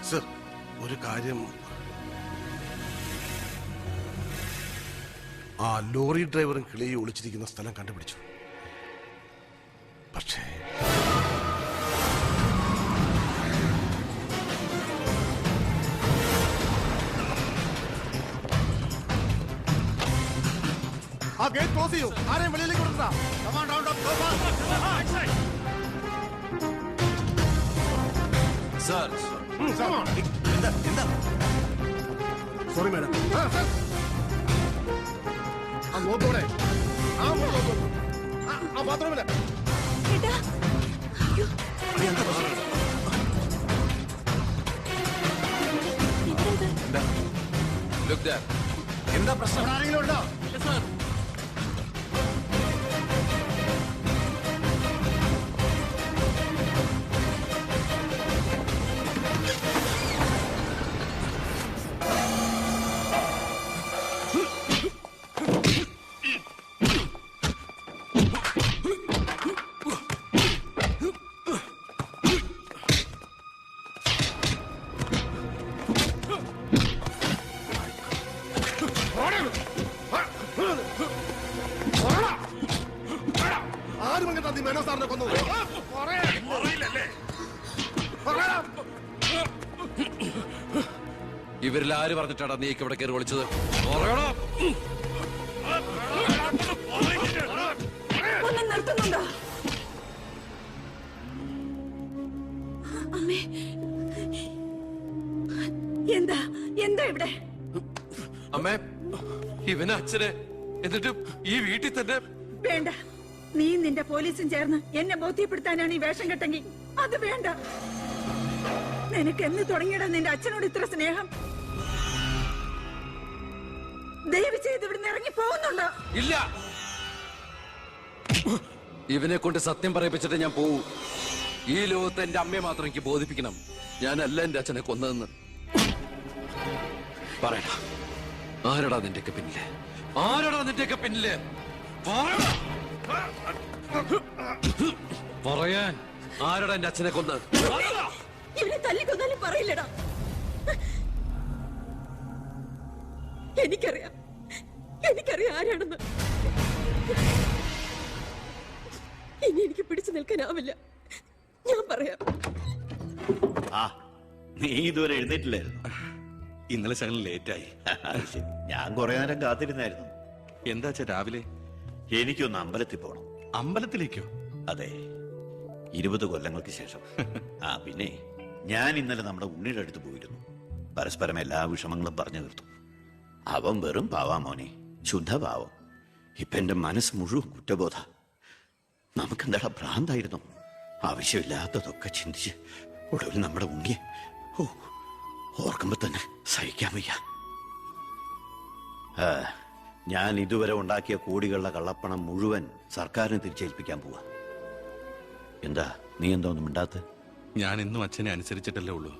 Sir, ഒരു കാര്യം, ആ ലോറി ഡ്രൈവറും കിളിയെ ഒളിച്ചിരിക്കുന്ന സ്ഥലം കണ്ടുപിടിച്ചു. പക്ഷേ ആ ഗേറ്റ് ക്ലോസ് ചെയ്യൂ. ആരെയും വെളിയിലേക്ക് കൊടുക്കണ്ട. Sorry madam. ആ നോക്കോടെ, ആ ബാത്റൂമില്. എന്താ പ്രശ്നം? ആരെങ്കിലും ഉണ്ടോ? ഇവരിൽ ആര് പറഞ്ഞിട്ടാണ് നീക്ക് ഇവിടെ കയറി വിളിച്ചത്? നിർത്തുന്നുണ്ടോ? അമ്മേ, എന്താ എന്താ ഇവിടെ? അമ്മേ, ഇവന് അച്ഛനെ, എന്നിട്ട് ഈ വീട്ടിൽ തന്നെ. വേണ്ട, നീ നിന്റെ പോലീസും ചേർന്ന് എന്നെ ബോധ്യപ്പെടുത്താനാണ് ഈ വേഷം കെട്ടെങ്കിൽ അത് വേണ്ട. നിനക്ക് എന്ന് തുടങ്ങിയിടാൻ നിന്റെ അച്ഛനോട് ഇത്ര സ്നേഹം? ദയവ് ചെയ്ത് ഇവിടുന്ന് ഇറങ്ങി പോകുന്നുണ്ടോ? ഇല്ല, ഇവനെ കൊണ്ട് സത്യം പറയിപ്പിച്ചിട്ട് ഞാൻ പോവൂ. ഈ ലോകത്ത് എന്റെ അമ്മയെ മാത്രം എനിക്ക് ബോധിപ്പിക്കണം ഞാനല്ല എന്റെ അച്ഛനെ കൊന്നതെന്ന്. പറയടാ, ആരടാ നിന്റെയൊക്കെ പിന്നില്? ആരടാ നിന്റെയൊക്കെ പിന്നില്? പറയാൻ ആരടാ എന്റെ അച്ഛനെ കൊന്ന്? ഇവനെ തല്ലിക്കൊന്നാലും പറയില്ലടാ. എനിക്കറിയാം ആരാണെന്ന്. ഇനി എനിക്ക് പിടിച്ചു നിൽക്കാനാവില്ല. ഞാൻ പറയാം. നീ ഇതുവരെ എഴുന്നേറ്റില്ലായിരുന്നു? ഇന്നലെ ശകലം ലേറ്റായി. ഞാൻ കുറെ നേരം കാത്തിരുന്നായിരുന്നു. എന്താ രാവിലെ? എനിക്കൊന്ന് അമ്പലത്തിൽ പോണം. അമ്പലത്തിലേക്കോ? അതെ, 20 കൊല്ലങ്ങൾക്ക് ശേഷം. പിന്നെ ഞാൻ ഇന്നലെ നമ്മുടെ ഉണ്ണിയുടെ അടുത്ത് പോയിരുന്നു. പരസ്പരം എല്ലാ വിഷമങ്ങളും പറഞ്ഞു തീർത്തു. അവൻ വെറും പാവാ മോനെ, ശുദ്ധഭാവം. ഇപ്പൊ എന്റെ മനസ്സ് മുഴുവൻ കുറ്റബോധ. നമുക്കെന്താ ഭ്രാന്തായിരുന്നു? ആവശ്യമില്ലാത്തതൊക്കെ ചിന്തിച്ച് ഒടുവിൽ നമ്മുടെ ഉണ്ണിയെ ഓർക്കുമ്പോ തന്നെ സഹിക്കാൻ വയ്യ. ഞാൻ ഇതുവരെ ഉണ്ടാക്കിയ കോടികളുടെ കള്ളപ്പണം മുഴുവൻ സർക്കാരിന് തിരിച്ചേൽപ്പിക്കാൻ പോവാ. എന്താ നീ എന്താ ഒന്നും മിണ്ടാത്ത? ഞാൻ എന്നും അച്ഛനെ അനുസരിച്ചിട്ടല്ലേ ഉള്ളൂ.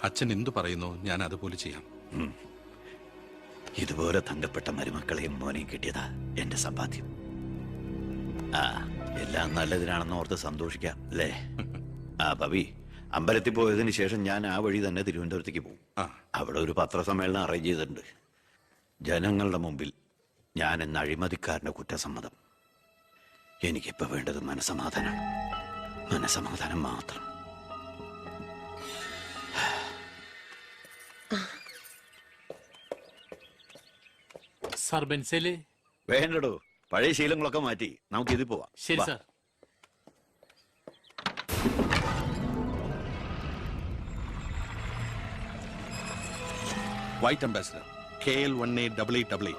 അച്ഛൻ എന്തു പറയുന്നോ ഞാൻ അതുപോലെ ചെയ്യാം. ഇതുപോലെ തങ്കപ്പെട്ട മരുമക്കളെയും മോനെയും കിട്ടിയതാ എന്റെ സമ്പാദ്യം. എല്ലാം നല്ലതിനാണെന്ന് ഓർത്ത് സന്തോഷിക്കാം അല്ലേ? പവി, അമ്പലത്തിൽ പോയതിന് ശേഷം ഞാൻ ആ വഴി തന്നെ തിരുവനന്തപുരത്തേക്ക് പോകും. അവിടെ ഒരു പത്രസമ്മേളനം അറേഞ്ച് ചെയ്തിട്ടുണ്ട്. ജനങ്ങളുടെ മുമ്പിൽ ഞാൻ എന്ന അഴിമതിക്കാരന്റെ കുറ്റസമ്മതം. എനിക്കിപ്പോ വേണ്ടത് മനസമാധാനമാണ്. മനസമാധാനം മാത്രം. സാർ, ബെൻസേല് വേണ്ടടോ, പഴയ ശീലങ്ങളൊക്കെ മാറ്റി നമുക്ക് ഇതിൽ പോവാം. ശരി sir. White ambassador KL1888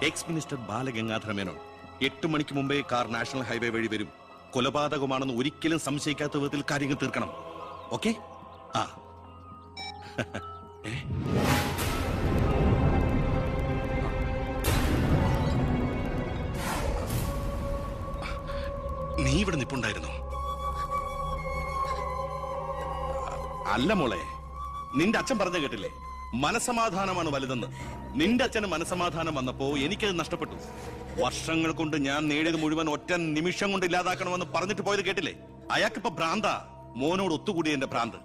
X minister Balagangadhara Menon. 8 മണിക്ക് മുമ്പേ കാർ നാഷണൽ ഹൈവേ വഴി വരും. കൊലപാതകമാണെന്ന് ഒരിക്കലും സംശയിക്കാത്ത വിധത്തിൽ കാര്യങ്ങൾ തീർക്കണം. ഓക്കെ? നീ ഇവിടെ നിപ്പുണ്ടായിരുന്നോ? അല്ല മോളെ, നിന്റെ അച്ഛൻ പറഞ്ഞു കേട്ടില്ലേ, മനസമാധാനമാണ് വലുതെന്ന്. നിന്റെ അച്ഛന് മനസമാധാനം വന്നപ്പോ എനിക്കത് നഷ്ടപ്പെട്ടു. വർഷങ്ങൾ കൊണ്ട് ഞാൻ നേടിയത് മുഴുവൻ ഒറ്റ നിമിഷം കൊണ്ട് ഇല്ലാതാക്കണമെന്ന് പറഞ്ഞിട്ട് പോയത് കേട്ടില്ലേ? അയാൾക്കിപ്പോ ഭ്രാന്ത. മോനോട് ഒത്തുകൂടി എന്റെ ഭ്രാന്ത്.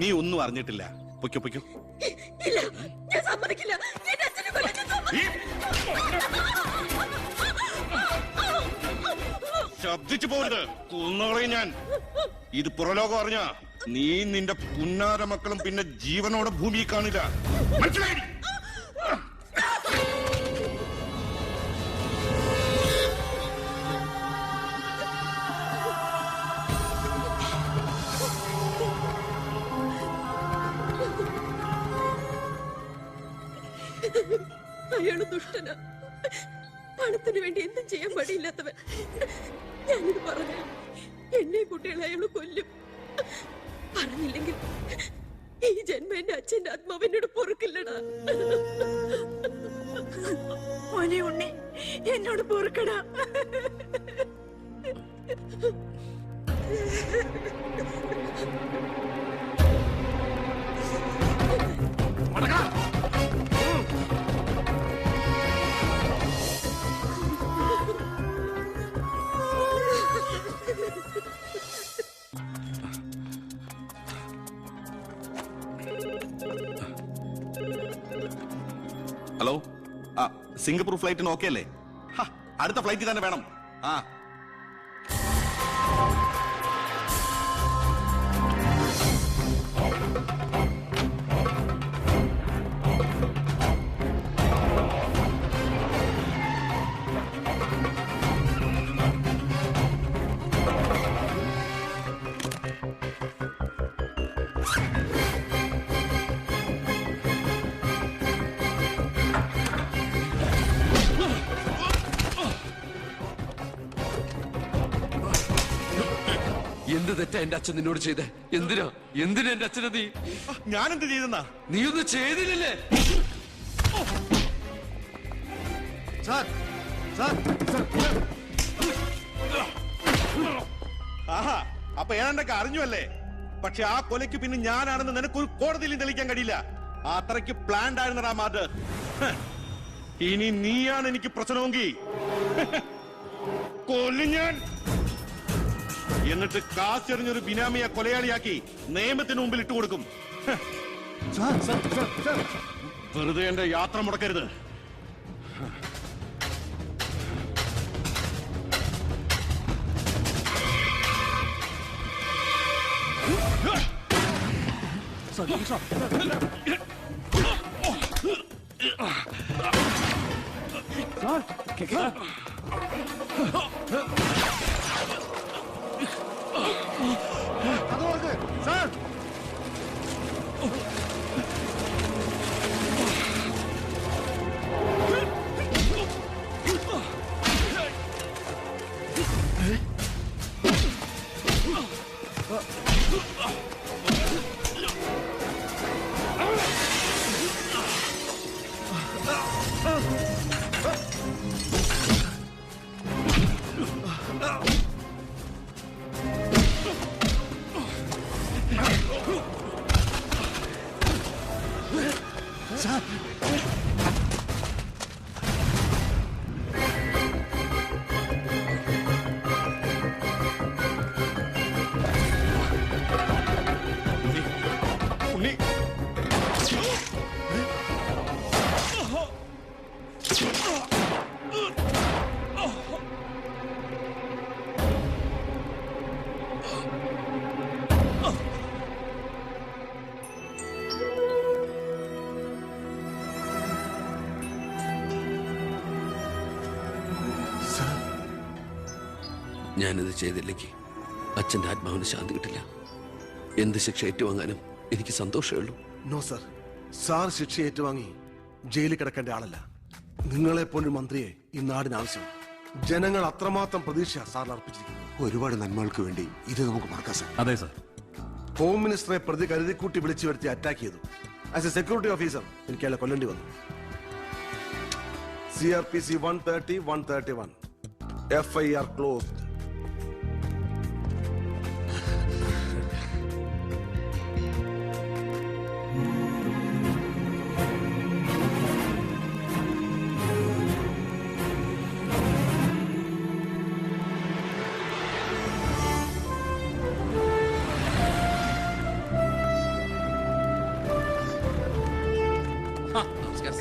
നീ ഒന്നും അറിഞ്ഞിട്ടില്ല. പൊയ്ക്കോ പൊയ്ക്കോ. ഇല്ല, ഞാൻ സമ്മതിക്കില്ല. എന്റെ അച്ഛനെ കൊല്ലാൻ ഞാൻ ശബ്ദിച്ചു പോരുത്, കൊന്നുകളയും ഞാൻ. ഇത് പുറലോകം അറിഞ്ഞ നീ നിന്റെ പുന്നാര മക്കളും പിന്നെ ജീവനോടെ ഭൂമിയിൽ കാണില്ല. മനസ്സിലായി? അയാള് ദുഷ്ടന, പണത്തിന് വേണ്ടി എന്തും ചെയ്യാൻ മടിയില്ലാത്തവൻ. ഞാനിത് പറഞ്ഞു എന്നെ കുട്ടികളെ അയാള് കൊല്ലും. പറഞ്ഞില്ലെങ്കിൽ ഈ ജന്മം എന്റെ അച്ഛന്റെ ആത്മാവിനോട് പൊറുക്കില്ലടാ. മോനെ ഉണ്ണി, എന്നോട് പൊറുക്കടാ. ഹലോ, ആ സിംഗപ്പൂർ ഫ്ലൈറ്റിന് ഓക്കെ അല്ലേ? അടുത്ത ഫ്ലൈറ്റിൽ തന്നെ വേണം. ആ എന്ത് തെറ്റാ എന്റെ അച്ഛൻ നിന്നോട് ചെയ്തേ? എന്തിനാ എന്റെ അച്ഛനെ നീ? ഞാനെന്ത് ചെയ്തെന്നാ? നീ ഒന്നും ചെയ്തില്ലല്ലേ? സാർ സാർ ആഹാ, അപ്പൊ ഏതാണ്ടൊക്കെ അറിഞ്ഞുവല്ലേ? പക്ഷെ ആ കൊലയ്ക്ക് പിന്നെ ഞാനാണെന്ന് നിനക്ക് ഒരു കോടതിയിലും തെളിയിക്കാൻ കഴിയില്ല. അത്രയ്ക്ക് പ്ലാൻഡ് ആയിരുന്നടാ മാത്. ഇനി നീയാണ് എനിക്ക് പ്രശ്നമെങ്കിൽ കൊല്ലും ഞാൻ. എന്നിട്ട് കാശെറിഞ്ഞൊരു ബിനാമിയെ കൊലയാളിയാക്കി നിയമത്തിന് മുമ്പിൽ ഇട്ടുകൊടുക്കും. വെറുതെ എന്റെ യാത്ര മുടക്കരുത്. അത് നോക്ക് സാർ. ഉണ്ണി, ഞാനിത് ചെയ്തില്ലെങ്കിൽ അച്ഛന്റെ ആത്മാവിന് ശാന്തി കിട്ടില്ല. എന്ത് ശിക്ഷ ഏറ്റുവാങ്ങാനും എനിക്ക് സന്തോഷമേ ഉള്ളൂ. നോ സർ, സാർ ശിക്ഷ ഏറ്റുവാങ്ങി ജയിലിൽ കിടക്കേണ്ട ആളല്ല. നിങ്ങളെപ്പോലൊരു മന്ത്രിയെ ഈ നാടിന് ആവശ്യം. ജനങ്ങൾ അത്രമാത്രം പ്രതീക്ഷ സാറിന് അർപ്പിച്ചിരിക്കുന്നു. ഒരുപാട് നന്മകൾക്ക് വേണ്ടി ഇത് നമുക്ക് മറക്കാം സാർ. അതെ സർ. ഹോം മിനിസ്റ്ററെ പ്രതി കരുതിക്കൂട്ടി വിളിച്ചു വരുത്തി അറ്റാക്ക് ചെയ്തു. ആസ് എ സെക്യൂരിറ്റി ഓഫീസർ എനിക്ക് അയാളെ കൊല്ലേണ്ടി വന്നു. CRPC 130, 131. FIR closed.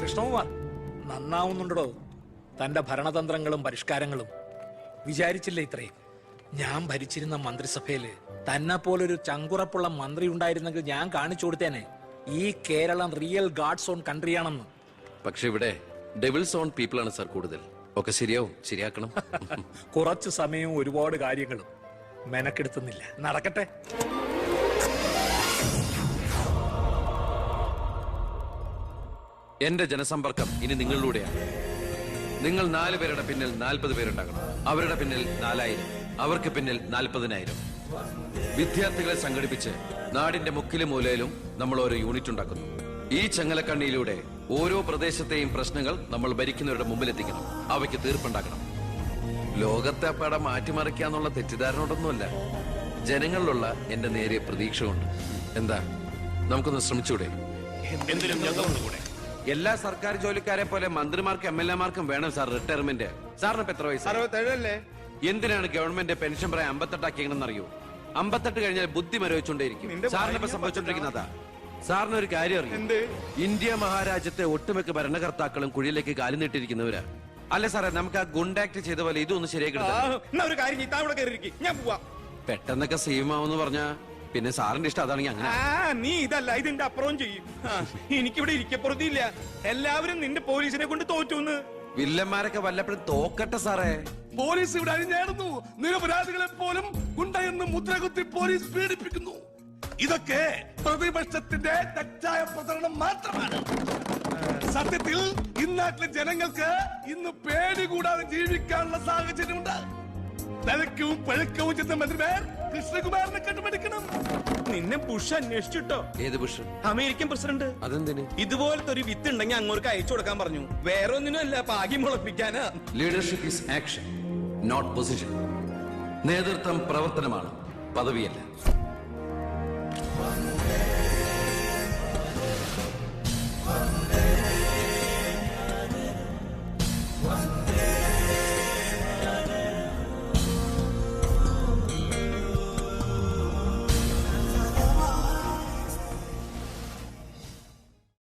കൃഷ്ണകുമാർ നന്നാവുന്നുണ്ടോ? തന്റെ ഭരണതന്ത്രങ്ങളും പരിഷ്കാരങ്ങളും വിചാരിച്ചില്ല ഇത്രയും. ഞാൻ ഭരിച്ചിരുന്ന മന്ത്രിസഭയില് തന്നെ പോലൊരു ചങ്കുറപ്പുള്ള മന്ത്രി ഉണ്ടായിരുന്നെങ്കിൽ ഞാൻ കാണിച്ചു കൊടുത്തേനെ ഈ കേരളം റിയൽ ഗാഡ്സ് ഓൺ കൺട്രിയാണെന്ന്. പക്ഷെ ഇവിടെ ഡെവിൾസ് ഓൺ പീപ്പിൾ ആണ് സാർ കൂടുതൽ. ഒക്കെ ശരിയാവും, ശരിയാക്കണം. കുറച്ചു സമയവും ഒരുപാട് കാര്യങ്ങളും മെനക്കെടുത്തുന്നില്ല. നടക്കട്ടെ. എന്റെ ജനസമ്പർക്കം ഇനി നിങ്ങളിലൂടെയാണ്. നിങ്ങൾ 4 പേരുടെ പിന്നിൽ 40 പേരുണ്ടാകണം. അവരുടെ പിന്നിൽ 4000, അവർക്ക് പിന്നിൽ 40,000. വിദ്യാർത്ഥികളെ സംഘടിപ്പിച്ച് നാടിന്റെ മുക്കിലും മൂലയിലും നമ്മൾ ഓരോ യൂണിറ്റ് ഉണ്ടാക്കുന്നു. ഈ ചങ്ങലക്കണ്ണിയിലൂടെ ഓരോ പ്രദേശത്തെയും പ്രശ്നങ്ങൾ നമ്മൾ ഭരിക്കുന്നവരുടെ മുമ്പിലെത്തിക്കണം. അവയ്ക്ക് തീർപ്പുണ്ടാക്കണം. ലോകത്തെ പടം മാറ്റിമറിക്കാന്നുള്ള തെറ്റിദ്ധാരണയോടൊന്നുമല്ല, ജനങ്ങളിലുള്ള എന്റെ നേരിയ പ്രതീക്ഷ കൊണ്ട്. എന്താ, നമുക്കൊന്ന് ശ്രമിച്ചൂടെ? എന്തിനും ഞങ്ങളുണ്ട് കൂടെ. എല്ലാ സർക്കാർ ജോലിക്കാരെ പോലെ മന്ത്രിമാർക്കും MLA-മാർക്കും വേണം സാർ റിട്ടയർമെന്റ്. സാറിന് എത്ര വയസ്സ്? 67 എന്തിനാണ് ഗവൺമെന്റ് പെൻഷൻ പ്രായം 58 ആക്കിയെന്ന് അറിയോ? 58 കഴിഞ്ഞാൽ ബുദ്ധി മരവിച്ചുകൊണ്ടേയിരിക്കും. സാറിനിപ്പോ സംഭവിച്ചോണ്ടിരിക്കുന്നതാ. സാറിന് ഒരു കാര്യം അറിയാം, ഇന്ത്യ മഹാരാജ്യത്തെ ഒട്ടുമിക്ക ഭരണകർത്താക്കളും കുഴിയിലേക്ക് കാലു നീട്ടിയിരിക്കുന്നവരാ. അല്ലെ സാറേ, നമുക്ക് ആ ഗുണ്ടാക്ട് ചെയ്ത പോലെ ഇതൊന്ന് ശരിയാക്കി ഒരു കാര്യം ഞാൻ പോവാ. പെട്ടെന്നൊക്കെ സീമാവെന്ന് പറഞ്ഞാ പിന്നെ സാറിന്റെ ഇഷ്ടം അതാണെങ്കിൽ അങ്ങനെ. നീ ഇതല്ല ഇതിന്റെ അപ്പുറവും ചെയ്യും. എനിക്കിവിടെ ഇരിക്കപ്പുറത്തില്ല. എല്ലാവരും നിന്റെ പോലീസിനെ കൊണ്ട് തോറ്റൂന്ന്. വില്ലന്മാരൊക്കെ വല്ലപ്പോഴും തോക്കട്ടെ സാറേ. പോലീസ് ഇവിടെ അഴിഞ്ഞാടുന്നു. നിരപരാധികളെ പോലും ഗുണ്ടയെന്ന് മുദ്രകുത്തി പോലീസ് പീഡിപ്പിക്കുന്നു. ഇതൊക്കെ പ്രതിപക്ഷത്തിന്റെ തെറ്റായ പ്രചരണം മാത്രമാണ്. സത്യത്തിൽ ഇന്നാട്ടിലെ ജനങ്ങൾക്ക് ഇന്ന് പേടി കൂടാതെ ജീവിക്കാനുള്ള സാഹചര്യമുണ്ട്. തലക്കവും പഴക്കവും ചെന്ന മന്ത്രിമാർ കൃഷ്ണകുമാറിനെ കണ്ടുപിടിക്കണം. നിന്നെ ബുഷ് അന്വേഷിച്ചിട്ടോ? ഏത് ബുഷ്? American president. അതെന്തിന്? ഇതുപോലത്തെ ഒരു വിത്ത് ഉണ്ടെങ്കിൽ അങ്ങോട്ട് അയച്ചു കൊടുക്കാൻ പറഞ്ഞു. വേറെ ഒന്നിനും അല്ല, പാകി മുളപ്പിക്കാനാ. Leadership is action, not position. നേതൃത്വം പ്രവർത്തനമാണ്, പദവിയല്ല.